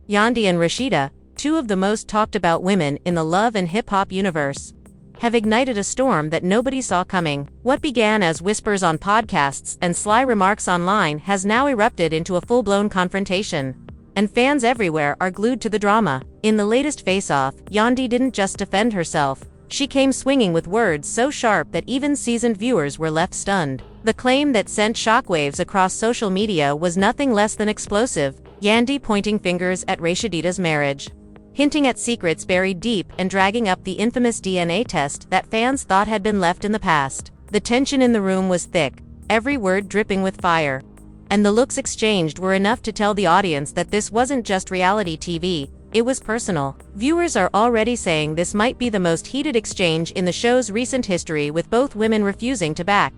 Yandy and Rasheeda, two of the most talked about women in the love and hip-hop universe, have ignited a storm that nobody saw coming. What began as whispers on podcasts and sly remarks online has now erupted into a full-blown confrontation, and fans everywhere are glued to the drama. In the latest face-off, Yandy didn't just defend herself. She came swinging with words so sharp that even seasoned viewers were left stunned. The claim that sent shockwaves across social media was nothing less than explosive. Yandy pointing fingers at Rasheeda's marriage, hinting at secrets buried deep and dragging up the infamous DNA test that fans thought had been left in the past. The tension in the room was thick, every word dripping with fire, and the looks exchanged were enough to tell the audience that this wasn't just reality TV, it was personal. Viewers are already saying this might be the most heated exchange in the show's recent history, with both women refusing to back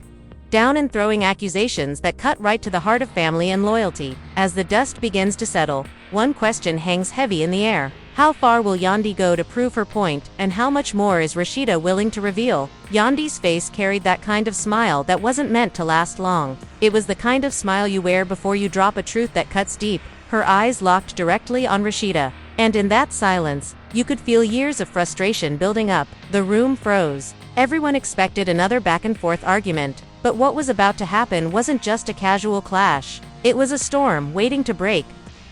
down and throwing accusations that cut right to the heart of family and loyalty. As the dust begins to settle, one question hangs heavy in the air. How far will Yandy go to prove her point, and how much more is Rasheeda willing to reveal? Yandy's face carried that kind of smile that wasn't meant to last long. It was the kind of smile you wear before you drop a truth that cuts deep. Her eyes locked directly on Rasheeda, and in that silence, you could feel years of frustration building up. The room froze. Everyone expected another back-and-forth argument, but what was about to happen wasn't just a casual clash. It was a storm waiting to break.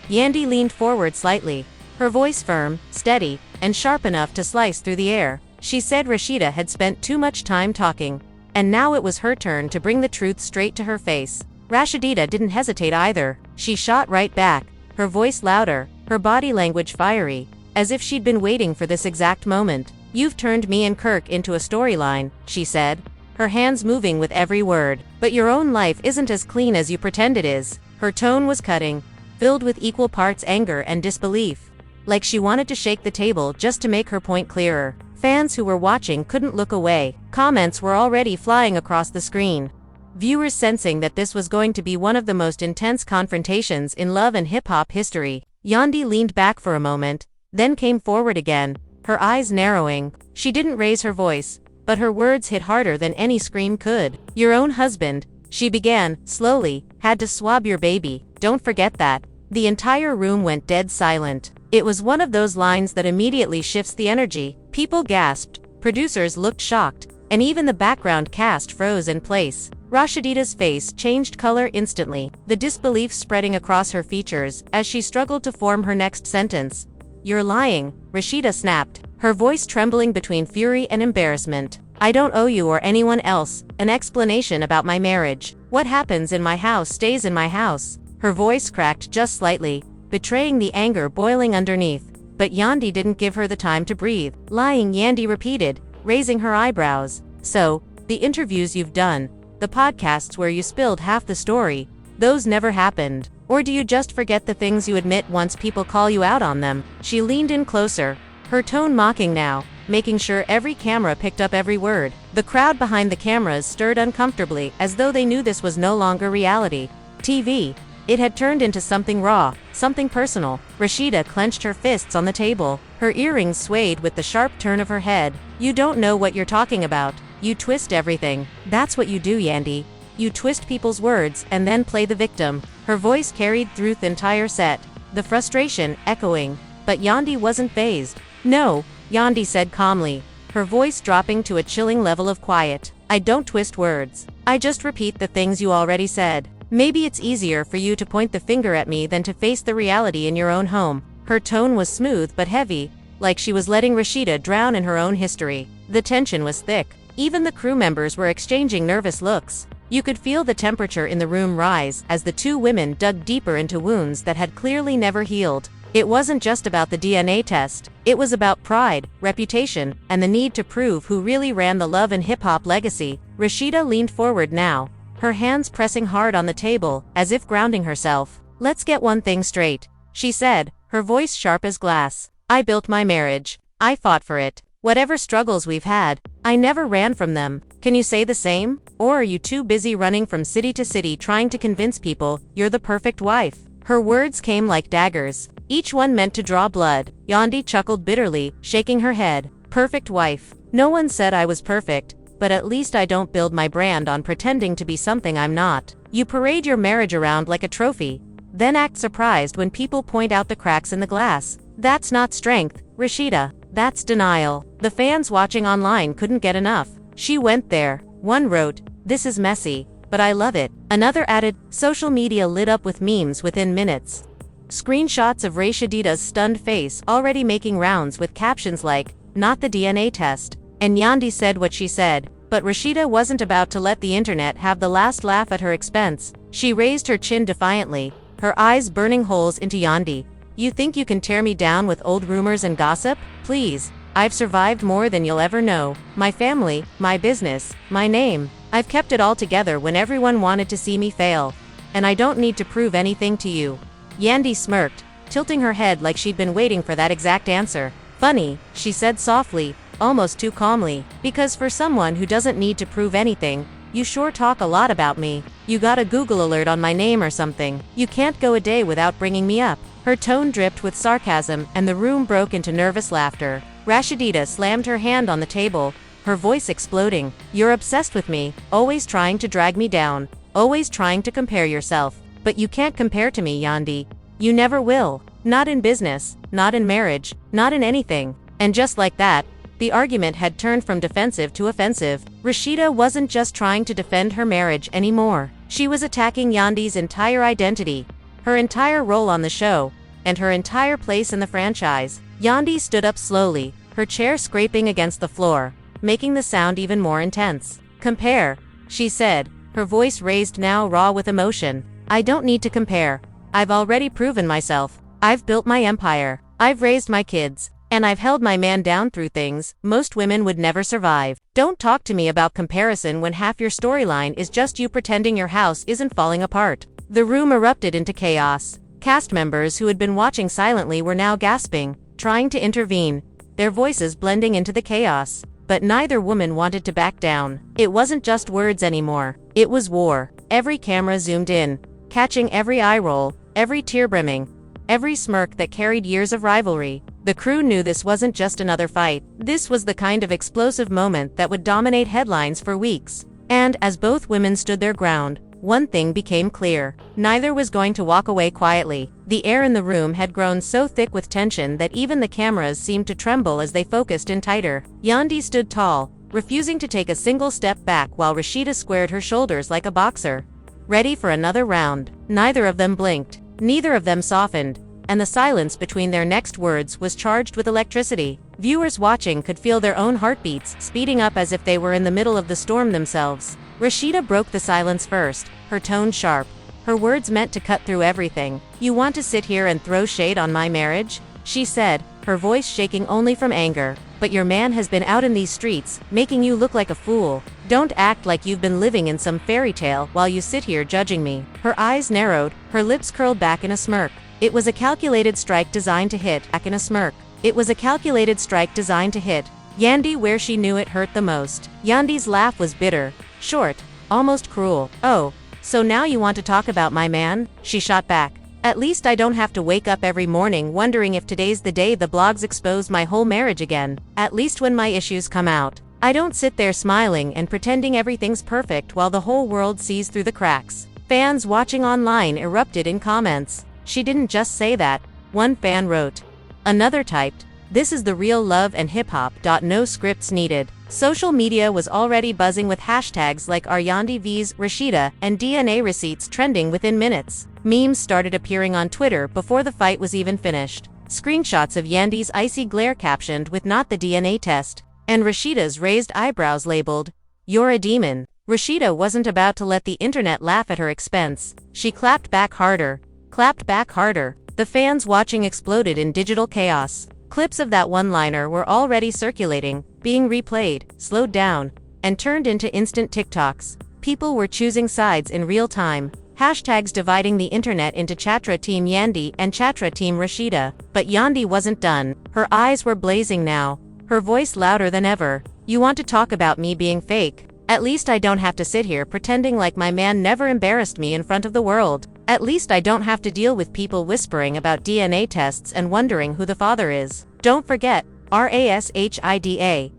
Yandy leaned forward slightly, her voice firm, steady, and sharp enough to slice through the air. She said Rasheeda had spent too much time talking, and now it was her turn to bring the truth straight to her face. Rasheeda didn't hesitate either. She shot right back, her voice louder, her body language fiery, as if she'd been waiting for this exact moment. "You've turned me and Kirk into a storyline," she said, her hands moving with every word. "But your own life isn't as clean as you pretend it is." Her tone was cutting, filled with equal parts anger and disbelief, like she wanted to shake the table just to make her point clearer. Fans who were watching couldn't look away. Comments were already flying across the screen, viewers sensing that this was going to be one of the most intense confrontations in love and hip-hop history. Yandy leaned back for a moment, then came forward again, her eyes narrowing. She didn't raise her voice, but her words hit harder than any scream could. "Your own husband," she began, slowly, "had to swab your baby. Don't forget that." The entire room went dead silent. It was one of those lines that immediately shifts the energy. People gasped, producers looked shocked, and even the background cast froze in place. Rasheeda's face changed color instantly, the disbelief spreading across her features as she struggled to form her next sentence. "You're lying," Rasheeda snapped, her voice trembling between fury and embarrassment. "I don't owe you or anyone else an explanation about my marriage. What happens in my house stays in my house." Her voice cracked just slightly, betraying the anger boiling underneath. But Yandy didn't give her the time to breathe. "Lying," Yandy repeated, raising her eyebrows. "So, the interviews you've done, the podcasts where you spilled half the story, those never happened? Or do you just forget the things you admit once people call you out on them?" She leaned in closer, her tone mocking now, making sure every camera picked up every word. The crowd behind the cameras stirred uncomfortably, as though they knew this was no longer reality TV. It had turned into something raw, something personal. Rasheeda clenched her fists on the table. Her earrings swayed with the sharp turn of her head. "You don't know what you're talking about. You twist everything. That's what you do, Yandy. You twist people's words and then play the victim." Her voice carried through the entire set, the frustration echoing. But Yandy wasn't fazed. "No," Yandy said calmly, her voice dropping to a chilling level of quiet. "I don't twist words. I just repeat the things you already said. Maybe it's easier for you to point the finger at me than to face the reality in your own home." Her tone was smooth but heavy, like she was letting Rasheeda drown in her own history. The tension was thick. Even the crew members were exchanging nervous looks. You could feel the temperature in the room rise as the two women dug deeper into wounds that had clearly never healed. It wasn't just about the DNA test. It was about pride, reputation, and the need to prove who really ran the love and hip-hop legacy. Rasheeda leaned forward now, her hands pressing hard on the table, as if grounding herself. "Let's get one thing straight," she said, her voice sharp as glass. "I built my marriage. I fought for it. Whatever struggles we've had, I never ran from them. Can you say the same? Or are you too busy running from city to city trying to convince people you're the perfect wife?" Her words came like daggers, each one meant to draw blood. Yandy chuckled bitterly, shaking her head. "Perfect wife. No one said I was perfect, but at least I don't build my brand on pretending to be something I'm not. You parade your marriage around like a trophy, then act surprised when people point out the cracks in the glass. That's not strength, Rasheeda. That's denial. The fans watching online couldn't get enough. She went there. One wrote, "This is messy, but I love it." Another added, "Social media lit up with memes within minutes." Screenshots of Rasheeda's stunned face already making rounds with captions like, "Not the DNA test." And Yandy said what she said, but Rasheeda wasn't about to let the internet have the last laugh at her expense. She raised her chin defiantly, her eyes burning holes into Yandy. "You think you can tear me down with old rumors and gossip? Please. I've survived more than you'll ever know. My family, my business, my name. I've kept it all together when everyone wanted to see me fail. And I don't need to prove anything to you." Yandy smirked, tilting her head like she'd been waiting for that exact answer. "Funny," she said softly, almost too calmly, "because for someone who doesn't need to prove anything, you sure talk a lot about me. You got a Google alert on my name or something. You can't go a day without bringing me up." Her tone dripped with sarcasm and the room broke into nervous laughter. Rasheeda slammed her hand on the table, her voice exploding. "You're obsessed with me, always trying to drag me down, always trying to compare yourself. But you can't compare to me, Yandy. You never will. Not in business, not in marriage, not in anything." And just like that, the argument had turned from defensive to offensive. Rasheeda wasn't just trying to defend her marriage anymore. She was attacking Yandy's entire identity, her entire role on the show, and her entire place in the franchise. Yandy stood up slowly, her chair scraping against the floor, making the sound even more intense. "Compare," she said, her voice raised now raw with emotion. "I don't need to compare. I've already proven myself. I've built my empire. I've raised my kids. And I've held my man down through things most women would never survive. Don't talk to me about comparison when half your storyline is just you pretending your house isn't falling apart." The room erupted into chaos. Cast members who had been watching silently were now gasping, trying to intervene, their voices blending into the chaos. But neither woman wanted to back down. It wasn't just words anymore. It was war. Every camera zoomed in, catching every eye roll, every tear brimming, every smirk that carried years of rivalry. The crew knew this wasn't just another fight. This was the kind of explosive moment that would dominate headlines for weeks. And as both women stood their ground, one thing became clear. Neither was going to walk away quietly. The air in the room had grown so thick with tension that even the cameras seemed to tremble as they focused in tighter. Yandy stood tall, refusing to take a single step back while Rasheeda squared her shoulders like a boxer, ready for another round. Neither of them blinked. Neither of them softened. And the silence between their next words was charged with electricity. Viewers watching could feel their own heartbeats speeding up as if they were in the middle of the storm themselves. Rasheeda broke the silence first, her tone sharp, her words meant to cut through everything. "You want to sit here and throw shade on my marriage?" she said, her voice shaking only from anger. "But your man has been out in these streets, making you look like a fool. Don't act like you've been living in some fairy tale while you sit here judging me." Her eyes narrowed, her lips curled back in a smirk. It was a calculated strike designed to hit. Back in a smirk. It was a calculated strike designed to hit Yandy where she knew it hurt the most. Yandy's laugh was bitter, short, almost cruel. "Oh, so now you want to talk about my man?" she shot back. "At least I don't have to wake up every morning wondering if today's the day the blogs expose my whole marriage again. At least when my issues come out, I don't sit there smiling and pretending everything's perfect while the whole world sees through the cracks." Fans watching online erupted in comments. "She didn't just say that," one fan wrote. Another typed, "This is the real love and hip-hop. No scripts needed." Social media was already buzzing with hashtags like Yandy vs Rasheeda and DNA receipts trending within minutes. Memes started appearing on Twitter before the fight was even finished. Screenshots of Yandy's icy glare captioned with "Not the DNA test," and Rasheeda's raised eyebrows labeled, "You're a demon." Rasheeda wasn't about to let the internet laugh at her expense. She clapped back harder. Clapped back harder. The fans watching exploded in digital chaos. Clips of that one-liner were already circulating, being replayed, slowed down, and turned into instant TikToks. People were choosing sides in real time. Hashtags dividing the internet into Chatra Team Yandy and Chatra Team Rasheeda. But Yandy wasn't done. Her eyes were blazing now, her voice louder than ever. "You want to talk about me being fake? At least I don't have to sit here pretending like my man never embarrassed me in front of the world. At least I don't have to deal with people whispering about DNA tests and wondering who the father is. Don't forget, Rashida.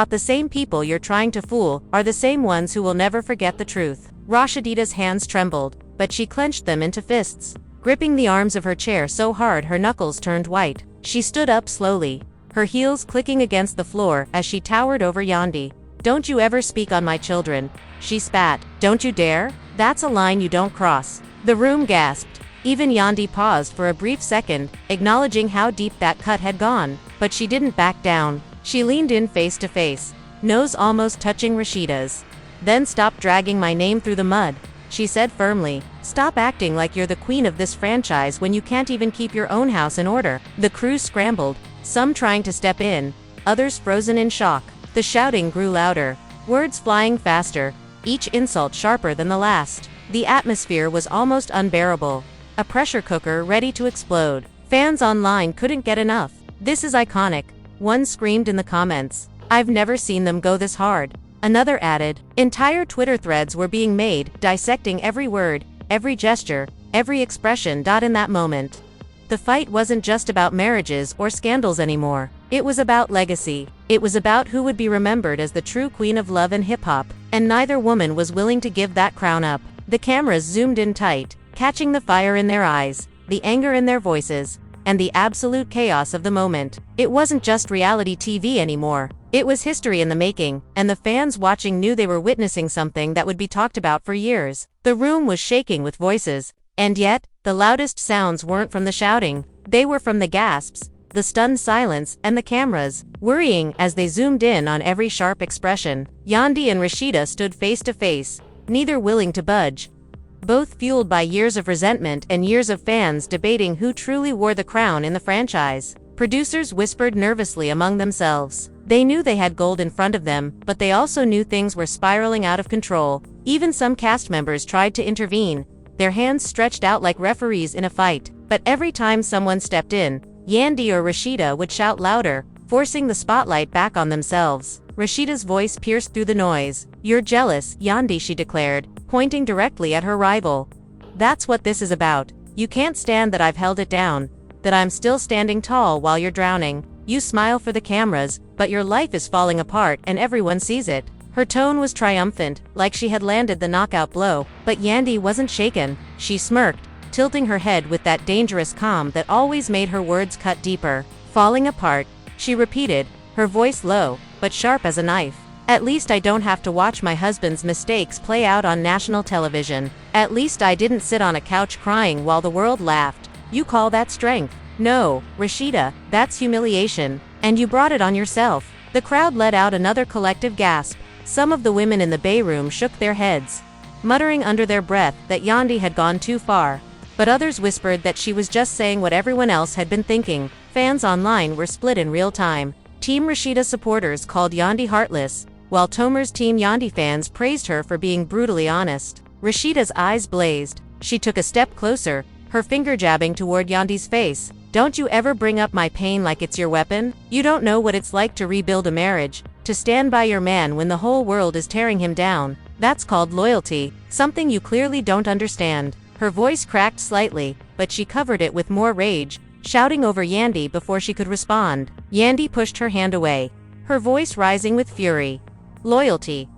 The same people you're trying to fool are the same ones who will never forget the truth." Rasheeda's hands trembled, but she clenched them into fists, gripping the arms of her chair so hard her knuckles turned white. She stood up slowly, her heels clicking against the floor as she towered over Yandy. "Don't you ever speak on my children," she spat. "Don't you dare? That's a line you don't cross." The room gasped. Even Yandy paused for a brief second, acknowledging how deep that cut had gone. But she didn't back down. She leaned in face to face, nose almost touching Rasheeda's. "Then stop dragging my name through the mud," she said firmly. "Stop acting like you're the queen of this franchise when you can't even keep your own house in order." The crew scrambled, some trying to step in, others frozen in shock. The shouting grew louder, words flying faster, each insult sharper than the last. The atmosphere was almost unbearable, a pressure cooker ready to explode. Fans online couldn't get enough. "This is iconic," one screamed in the comments. "I've never seen them go this hard," another added. Entire Twitter threads were being made, dissecting every word, every gesture, every expression. In that moment, the fight wasn't just about marriages or scandals anymore. It was about legacy. It was about who would be remembered as the true queen of love and hip-hop, and neither woman was willing to give that crown up. The cameras zoomed in tight, catching the fire in their eyes, the anger in their voices, and the absolute chaos of the moment. It wasn't just reality TV anymore. It was history in the making, and the fans watching knew they were witnessing something that would be talked about for years. The room was shaking with voices, and yet, the loudest sounds weren't from the shouting. They were from the gasps, the stunned silence, and the cameras, worrying as they zoomed in on every sharp expression. Yandy and Rasheeda stood face to face, neither willing to budge, both fueled by years of resentment and years of fans debating who truly wore the crown in the franchise. Producers whispered nervously among themselves. They knew they had gold in front of them, but they also knew things were spiraling out of control. Even some cast members tried to intervene, their hands stretched out like referees in a fight. But every time someone stepped in, Yandy or Rasheeda would shout louder, forcing the spotlight back on themselves. Rasheeda's voice pierced through the noise. "You're jealous, Yandy," she declared, pointing directly at her rival. "That's what this is about. You can't stand that I've held it down, that I'm still standing tall while you're drowning. You smile for the cameras, but your life is falling apart and everyone sees it." Her tone was triumphant, like she had landed the knockout blow. But Yandy wasn't shaken. She smirked, tilting her head with that dangerous calm that always made her words cut deeper. "Falling apart," she repeated, her voice low, but sharp as a knife. "At least I don't have to watch my husband's mistakes play out on national television. At least I didn't sit on a couch crying while the world laughed. You call that strength? No, Rasheeda, that's humiliation. And you brought it on yourself." The crowd let out another collective gasp. Some of the women in the bay room shook their heads, muttering under their breath that Yandy had gone too far. But others whispered that she was just saying what everyone else had been thinking. Fans online were split in real time. Team Rasheeda supporters called Yandy heartless, while Tomer's Team Yandy fans praised her for being brutally honest. Rasheeda's eyes blazed. She took a step closer, her finger jabbing toward Yandy's face. "Don't you ever bring up my pain like it's your weapon? You don't know what it's like to rebuild a marriage, to stand by your man when the whole world is tearing him down. That's called loyalty, something you clearly don't understand." Her voice cracked slightly, but she covered it with more rage, shouting over Yandy before she could respond. Yandy pushed her hand away, her voice rising with fury. "Loyalty?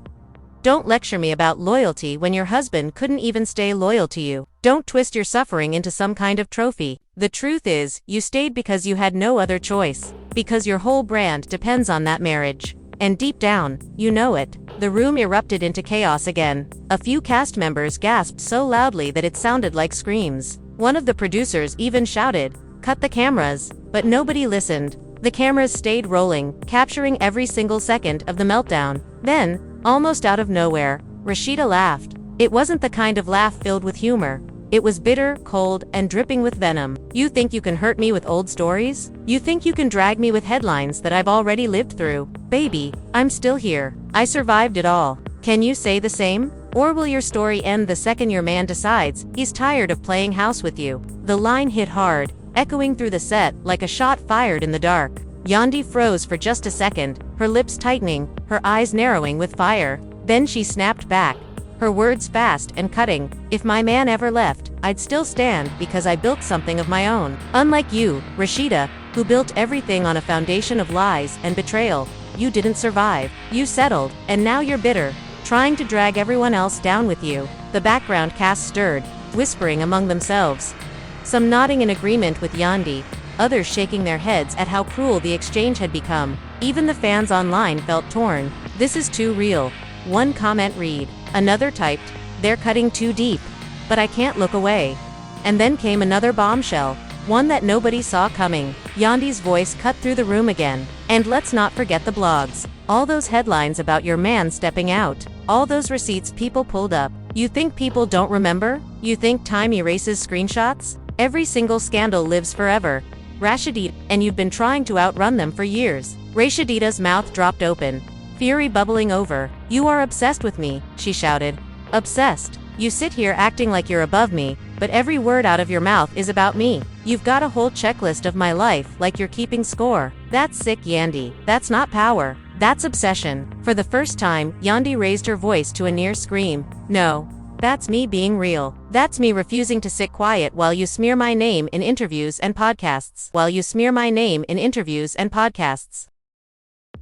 Don't lecture me about loyalty when your husband couldn't even stay loyal to you. Don't twist your suffering into some kind of trophy. The truth is, you stayed because you had no other choice, because your whole brand depends on that marriage. And deep down, you know it." The room erupted into chaos again. A few cast members gasped so loudly that it sounded like screams. One of the producers even shouted, "Cut the cameras," but nobody listened. The cameras stayed rolling, capturing every single second of the meltdown. Then, almost out of nowhere, Rasheeda laughed. It wasn't the kind of laugh filled with humor. It was bitter, cold, and dripping with venom. "You think you can hurt me with old stories? You think you can drag me with headlines that I've already lived through? Baby, I'm still here. I survived it all. Can you say the same? Or will your story end the second your man decides he's tired of playing house with you?" The line hit hard, echoing through the set like a shot fired in the dark. Yandy froze for just a second, her lips tightening, her eyes narrowing with fire. Then she snapped back, her words fast and cutting. "If my man ever left, I'd still stand because I built something of my own. Unlike you, Rasheeda, who built everything on a foundation of lies and betrayal. You didn't survive. You settled, and now you're bitter, trying to drag everyone else down with you." The background cast stirred, whispering among themselves. some nodding in agreement with Yandy, others shaking their heads at how cruel the exchange had become. Even the fans online felt torn. "This is too real." One comment read. Another typed, "They're cutting too deep. But I can't look away." And then came another bombshell, one that nobody saw coming. Yandy's voice cut through the room again. "And let's not forget the blogs. All those headlines about your man stepping out. All those receipts people pulled up. You think people don't remember? You think time erases screenshots? Every single scandal lives forever. Rasheeda, and you've been trying to outrun them for years." Rasheeda's mouth dropped open, fury bubbling over. "You are obsessed with me," she shouted. "Obsessed? You sit here acting like you're above me, but every word out of your mouth is about me. You've got a whole checklist of my life like you're keeping score. That's sick, Yandy. That's not power. That's obsession." For the first time, Yandy raised her voice to a near scream. "No. That's me being real. That's me refusing to sit quiet while you smear my name in interviews and podcasts. While you smear my name in interviews and podcasts.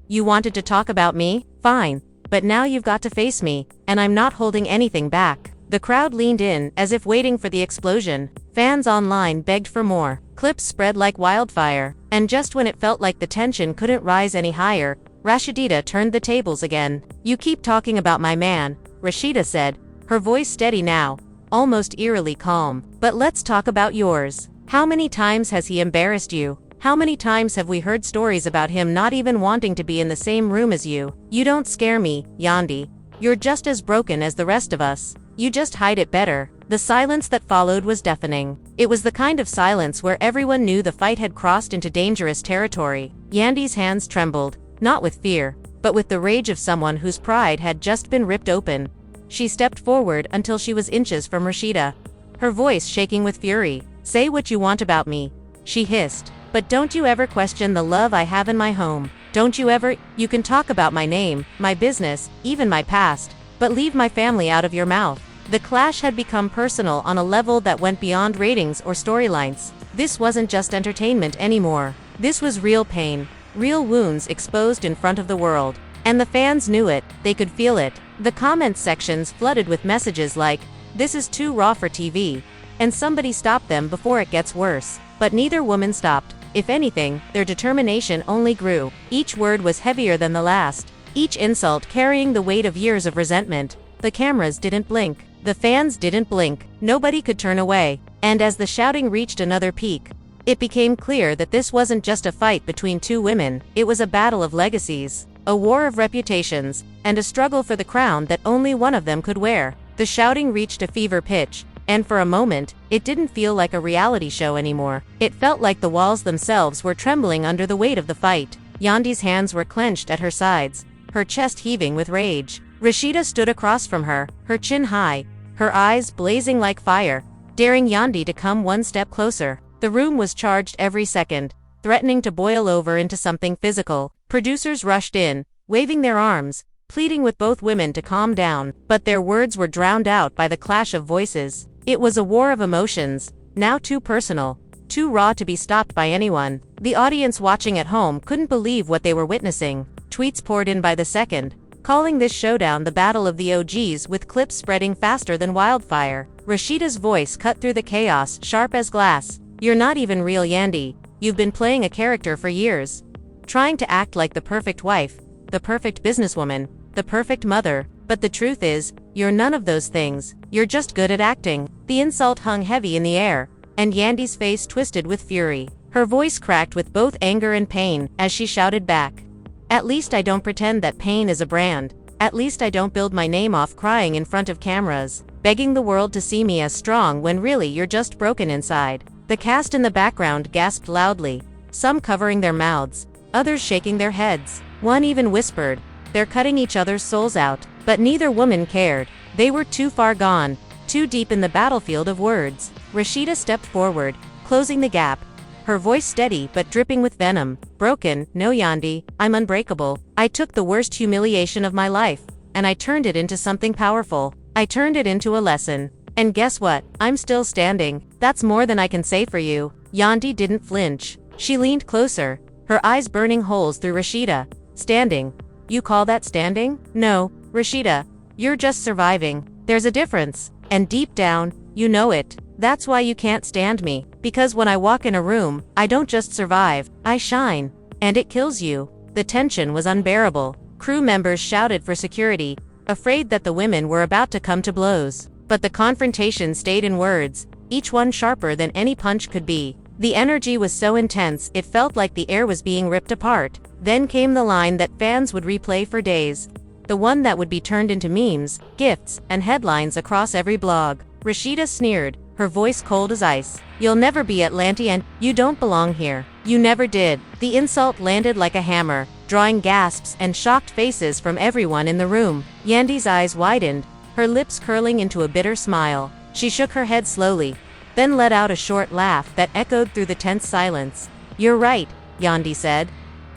You wanted to talk about me? Fine. But now you've got to face me, and I'm not holding anything back." The crowd leaned in, as if waiting for the explosion. Fans online begged for more. Clips spread like wildfire. And just when it felt like the tension couldn't rise any higher, Rasheeda turned the tables again. "You keep talking about my man," Rasheeda said, her voice steady now, almost eerily calm. "But let's talk about yours. How many times has he embarrassed you? How many times have we heard stories about him not even wanting to be in the same room as you? You don't scare me, Yandy. You're just as broken as the rest of us. You just hide it better." The silence that followed was deafening. It was the kind of silence where everyone knew the fight had crossed into dangerous territory. Yandy's hands trembled, not with fear, but with the rage of someone whose pride had just been ripped open. She stepped forward until she was inches from Rasheeda, her voice shaking with fury. "Say what you want about me," she hissed. "But don't you ever question the love I have in my home. Don't you ever. You can talk about my name, my business, even my past, but leave my family out of your mouth." The clash had become personal on a level that went beyond ratings or storylines. This wasn't just entertainment anymore. This was real pain, real wounds exposed in front of the world. And the fans knew it, they could feel it. The comment sections flooded with messages like, "This is too raw for TV," and "Somebody stop them before it gets worse." But neither woman stopped. If anything, their determination only grew. Each word was heavier than the last, each insult carrying the weight of years of resentment. The cameras didn't blink. The fans didn't blink. Nobody could turn away. And as the shouting reached another peak, it became clear that this wasn't just a fight between two women, it was a battle of legacies, a war of reputations, and a struggle for the crown that only one of them could wear. The shouting reached a fever pitch, and for a moment, it didn't feel like a reality show anymore. It felt like the walls themselves were trembling under the weight of the fight. Yandy's hands were clenched at her sides, her chest heaving with rage. Rasheeda stood across from her, her chin high, her eyes blazing like fire, daring Yandy to come one step closer. The room was charged every second, threatening to boil over into something physical. Producers rushed in, waving their arms, pleading with both women to calm down, but their words were drowned out by the clash of voices. It was a war of emotions, now too personal, too raw to be stopped by anyone. The audience watching at home couldn't believe what they were witnessing. Tweets poured in by the second, calling this showdown the Battle of the OGs, with clips spreading faster than wildfire. Rasheeda's voice cut through the chaos, sharp as glass. "You're not even real, Yandy. You've been playing a character for years. Trying to act like the perfect wife, the perfect businesswoman, the perfect mother. But the truth is, you're none of those things. You're just good at acting." The insult hung heavy in the air, and Yandy's face twisted with fury. Her voice cracked with both anger and pain as she shouted back, "At least I don't pretend that pain is a brand. At least I don't build my name off crying in front of cameras, begging the world to see me as strong when really you're just broken inside." The cast in the background gasped loudly, some covering their mouths, others shaking their heads. One even whispered, "They're cutting each other's souls out." But neither woman cared. They were too far gone, too deep in the battlefield of words. Rasheeda stepped forward, closing the gap, her voice steady but dripping with venom. "Broken? No, Yandy, I'm unbreakable. I took the worst humiliation of my life, and I turned it into something powerful. I turned it into a lesson. And guess what? I'm still standing. That's more than I can say for you." Yandy didn't flinch. She leaned closer, her eyes burning holes through Rasheeda. "Standing? You call that standing? No, Rasheeda, you're just surviving. There's a difference. And deep down, you know it. That's why you can't stand me. Because when I walk in a room, I don't just survive, I shine. And it kills you." The tension was unbearable. Crew members shouted for security, afraid that the women were about to come to blows. But the confrontation stayed in words, each one sharper than any punch could be. The energy was so intense it felt like the air was being ripped apart. Then came the line that fans would replay for days. The one that would be turned into memes, gifts, and headlines across every blog. Rasheeda sneered, her voice cold as ice. "You'll never be Atlantean, you don't belong here. You never did." The insult landed like a hammer, drawing gasps and shocked faces from everyone in the room. Yandy's eyes widened, her lips curling into a bitter smile. She shook her head slowly, then let out a short laugh that echoed through the tense silence. "You're right," Yandy said.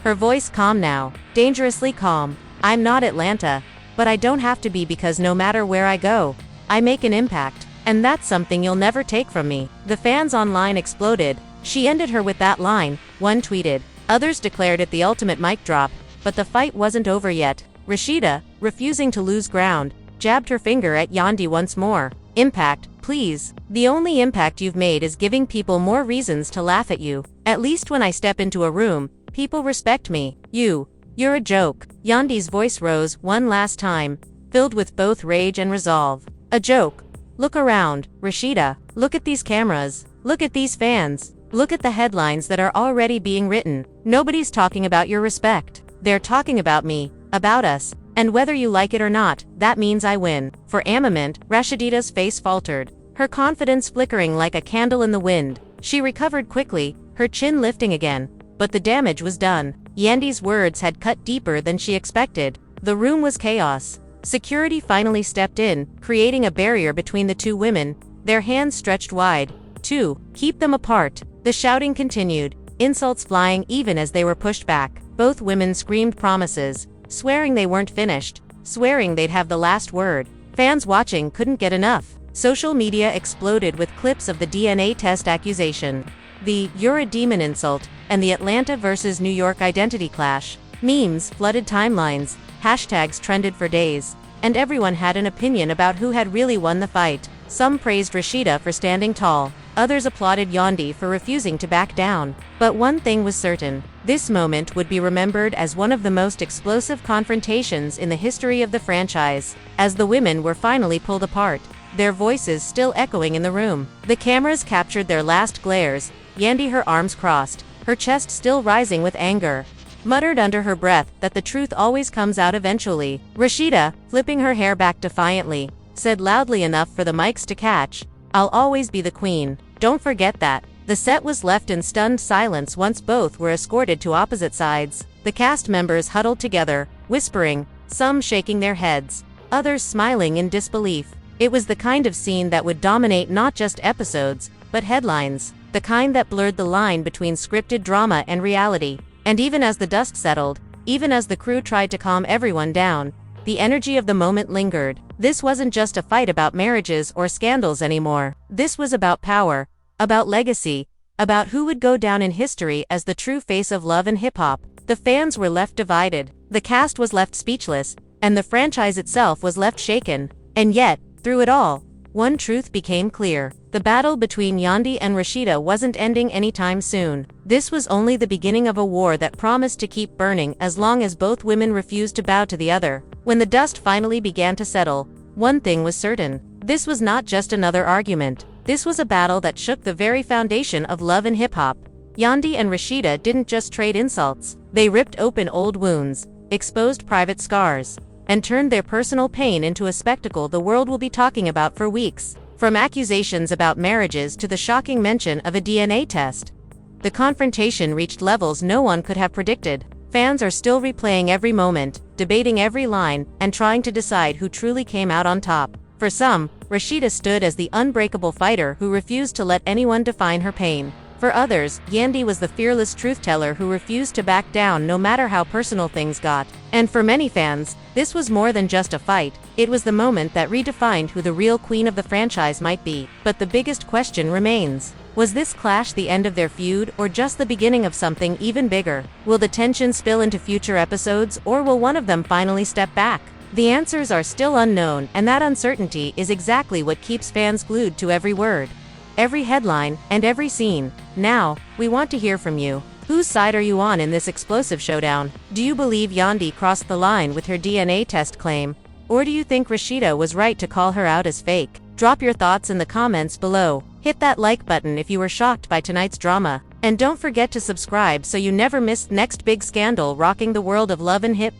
Her voice calm now, dangerously calm. "I'm not Atlanta, but I don't have to be because no matter where I go, I make an impact. And that's something you'll never take from me." The fans online exploded. She ended her with that line, one tweeted. Others declared it the ultimate mic drop, but the fight wasn't over yet. Rasheeda, refusing to lose ground, jabbed her finger at Yandy once more. "Impact, please. The only impact you've made is giving people more reasons to laugh at you. At least when I step into a room, people respect me. You're a joke." Yandy's voice rose one last time, filled with both rage and resolve. "A joke? Look around, Rasheeda. Look at these cameras. Look at these fans. Look at the headlines that are already being written. Nobody's talking about your respect. They're talking about me, about us. And whether you like it or not, that means I win." For a moment, Rasheeda's face faltered, her confidence flickering like a candle in the wind. She recovered quickly, her chin lifting again. But the damage was done. Yandy's words had cut deeper than she expected. The room was chaos. Security finally stepped in, creating a barrier between the two women, their hands stretched wide. To keep them apart. The shouting continued, insults flying even as they were pushed back. Both women screamed promises, swearing they weren't finished, swearing they'd have the last word. Fans watching couldn't get enough. Social media exploded with clips of the DNA test accusation, the "you're a demon" insult, and the Atlanta versus New York identity clash. Memes flooded timelines, hashtags trended for days, and everyone had an opinion about who had really won the fight. Some praised Rasheeda for standing tall, others applauded Yandy for refusing to back down. But one thing was certain, this moment would be remembered as one of the most explosive confrontations in the history of the franchise. As the women were finally pulled apart, their voices still echoing in the room. The cameras captured their last glares, Yandy, her arms crossed, her chest still rising with anger, muttered under her breath that the truth always comes out eventually. Rasheeda, flipping her hair back defiantly, said loudly enough for the mics to catch, "I'll always be the queen. Don't forget that." The set was left in stunned silence once both were escorted to opposite sides. The cast members huddled together, whispering, some shaking their heads, others smiling in disbelief. It was the kind of scene that would dominate not just episodes, but headlines, the kind that blurred the line between scripted drama and reality. And even as the dust settled, even as the crew tried to calm everyone down, the energy of the moment lingered. This wasn't just a fight about marriages or scandals anymore. This was about power, about legacy, about who would go down in history as the true face of love and hip-hop. The fans were left divided, the cast was left speechless, and the franchise itself was left shaken. And yet, through it all, one truth became clear. The battle between Yandy and Rasheeda wasn't ending anytime soon. This was only the beginning of a war that promised to keep burning as long as both women refused to bow to the other. When the dust finally began to settle, one thing was certain. This was not just another argument. This was a battle that shook the very foundation of love and hip-hop. Yandy and Rasheeda didn't just trade insults. They ripped open old wounds, exposed private scars, and turned their personal pain into a spectacle the world will be talking about for weeks. From accusations about marriages to the shocking mention of a DNA test, the confrontation reached levels no one could have predicted. Fans are still replaying every moment, debating every line, and trying to decide who truly came out on top. For some, Rasheeda stood as the unbreakable fighter who refused to let anyone define her pain. For others, Yandy was the fearless truth-teller who refused to back down no matter how personal things got. And for many fans, this was more than just a fight. It was the moment that redefined who the real queen of the franchise might be. But the biggest question remains. Was this clash the end of their feud, or just the beginning of something even bigger? Will the tension spill into future episodes, or will one of them finally step back? The answers are still unknown, and that uncertainty is exactly what keeps fans glued to every word. every headline, and every scene. Now, we want to hear from you. Whose side are you on in this explosive showdown? Do you believe Yandy crossed the line with her DNA test claim? Or do you think Rasheeda was right to call her out as fake? Drop your thoughts in the comments below. Hit that like button if you were shocked by tonight's drama. And don't forget to subscribe so you never miss next big scandal rocking the world of love and hip.